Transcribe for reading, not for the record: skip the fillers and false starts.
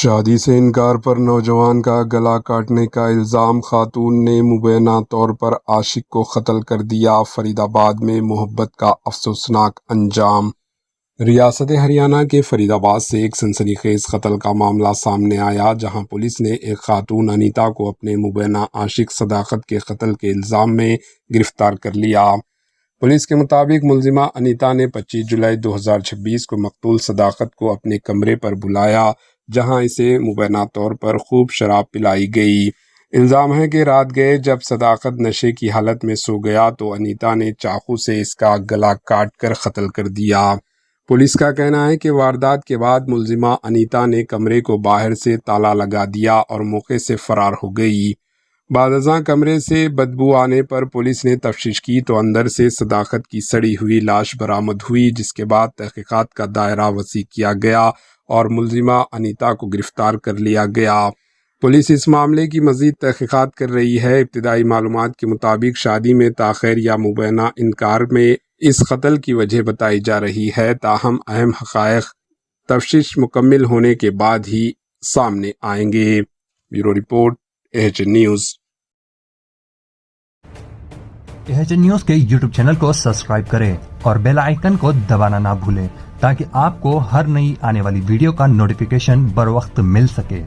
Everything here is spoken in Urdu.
شادی سے انکار پر نوجوان کا گلا کاٹنے کا الزام، خاتون نے مبینہ طور پر عاشق کو قتل کر دیا۔ فرید آباد میں محبت کا افسوسناک انجام۔ ریاست ہریانہ کے فرید آباد سے ایک سنسنی خیز قتل کا معاملہ سامنے آیا، جہاں پولیس نے ایک خاتون انیتا کو اپنے مبینہ عاشق صداقت کے قتل کے الزام میں گرفتار کر لیا۔ پولیس کے مطابق ملزمہ انیتا نے 25 جولائی 2026 کو مقتول صداقت کو اپنے کمرے پر بلایا، جہاں اسے مبینہ طور پر خوب شراب پلائی گئی۔ الزام ہے کہ رات گئے جب صداقت نشے کی حالت میں سو گیا تو انیتا نے چاقو سے اس کا گلا کاٹ کر قتل کر دیا۔ پولیس کا کہنا ہے کہ واردات کے بعد ملزمہ انیتا نے کمرے کو باہر سے تالا لگا دیا اور موقع سے فرار ہو گئی۔ بعد ازاں کمرے سے بدبو آنے پر پولیس نے تفتیش کی تو اندر سے صداقت کی سڑی ہوئی لاش برآمد ہوئی، جس کے بعد تحقیقات کا دائرہ وسیع کیا گیا اور ملزمہ انیتا کو گرفتار کر لیا گیا۔ پولیس اس معاملے کی مزید تحقیقات کر رہی ہے۔ ابتدائی معلومات کے مطابق شادی میں تاخیر یا مبینہ انکار میں اس قتل کی وجہ بتائی جا رہی ہے، تاہم اہم حقائق تفتیش مکمل ہونے کے بعد ہی سامنے آئیں گے۔ Bureau report, AHN news. AHN news کے YouTube چینل کو سبسکرائب کریں اور بیل آئیکن کو دبانا نہ بھولیں تاکہ آپ کو ہر نئی آنے والی ویڈیو کا نوٹیفیکیشن بر وقت مل سکے۔